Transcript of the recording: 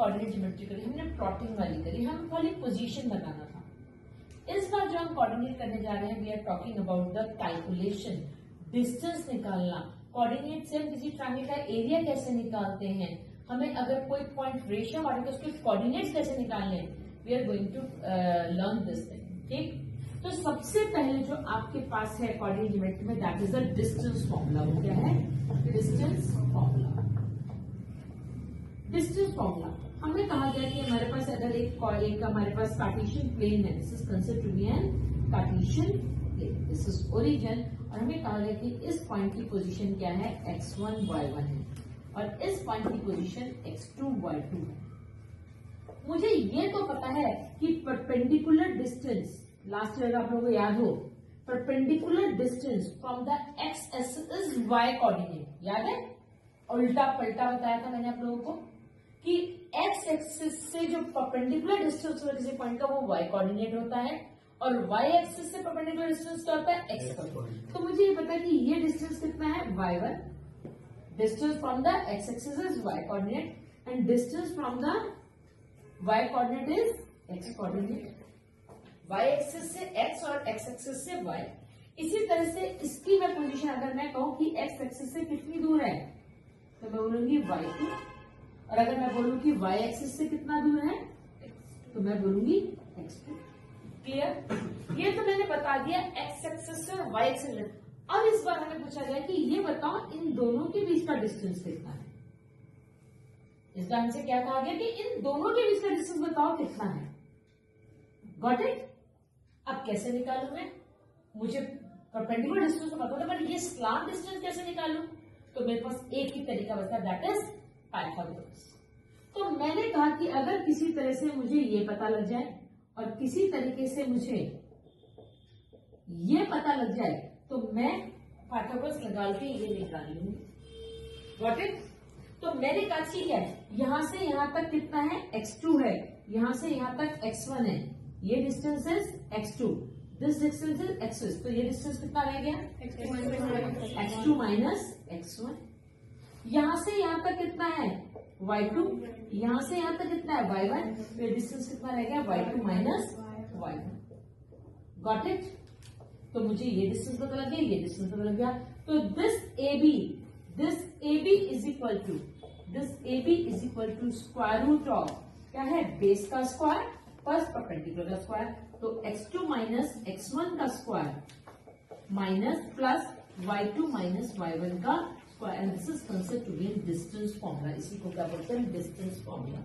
Coordinate geometry करी, हमने plotting वाली करी, हमें खाली पोजीशन बताना था। इस बार जो हम कोऑर्डिनेट करने जा रहे हैं, we are talking about the calculation, distance निकालना। कोऑर्डिनेट से हम किसी ट्रायंगल का एरिया कैसे निकालते हैं, हमें अगर कोई पॉइंट रेशियो मारे तो उसके कोऑर्डिनेट्स कैसे निकालने, we are going to learn this thing. ठीक, तो सबसे पहले जो आपके पास है कोऑर्डिनेट ज्योमेट्री में, that is the distance formula. वो क्या है? Distance formula. डिस्टेंस फॉर्मूला हमें कहा गया कि हमारे पास अगर एक हमारे पास कार्टेशियन प्लेन है, this is considered to be an Cartesian plane, this is origin, और हमें कहा गया कि इस पॉइंट की पोजीशन क्या है? x1 y1 है, और इस पॉइंट की पोजीशन x2 y2 है। मुझे ये तो पता है कि परपेंडिकुलर डिस्टेंस, लास्ट ईयर आप लोगों को याद हो, perpendicular distance from the x axis is y coordinate, याद है? उल्टा पलटा बताया था मैंने आप लोगों को कि एक्स एक्सिस से जो परपेंडिकुलर डिस्टेंस होता है किसी पॉइंट का, वो y कोऑर्डिनेट होता है, और y एक्सिस से परपेंडिकुलर डिस्टेंस क्या होता है? x coordinate. तो मुझे ये पता है कि ये डिस्टेंस कितना है? y1, distance from the x axis is y coordinate, and distance from the y coordinate is x coordinate. y axis से x और x एक्सिस से y। इसी तरह से इसकी मैं पोजीशन अगर मैं कहूं कि x एक्सिस से कितनी दूर है, तो मैं बोलूंगी y2, और अगर मैं बोलूं कि y एक्सिस से कितना दूर है, तो मैं बोलूंगी x2। क्लियर? ये तो मैंने बता दिया x एक्सिस से और y एक्सिस। अब इस बार हमें पूछा गया कि ये बताओ इन दोनों के बीच का डिस्टेंस कितना है। इस बार हमसे क्या कहा गया कि इन दोनों के बीच का डिस्टेंस बताओ कितना है। Got it? अब कैसे निकालू मैं? मुझे परपेंडिकुलर डिस्टेंस तो पता था, पर ये स्लांट डिस्टेंस कैसे निकालू? तो मेरे पास एक ही तरीका बचता है, दैट इज पाइथागोरस। तो मैंने कहा कि अगर किसी तरह से मुझे ये पता लग जाए और किसी तरीके से मुझे ये पता लग जाए, तो मैं पाइथागोरस लगा के ये निकाल लूंगी। Got it? तो मैंने कहा ठीक है, यहां से यहां तक कितना है? x2 है, यहां से यहां तक x1 है, ये distance is x2, this distance is x1, तो ये डिस्टेंस कितना रह गया? x2 minus x1। यहां से यहां तक कितना है? y2, यहां से यहां तक कितना है? y1, तो ये डिस्टेंस कितना रह गया? y2 minus y1। Got it? तो मुझे ये डिस्टेंस पता लग गया, ये डिस्टेंस पता लग गया। तो this AB is equal to square root of क्या है? बेस का स्क्वायर प्लस परपेंडिकुलर का स्क्वायर। तो x2 माइनस x1 का square minus plus y2 minus y1 का square, and this is considered to be distance formula. इसी को क्या बोलते हैं? Distance formula.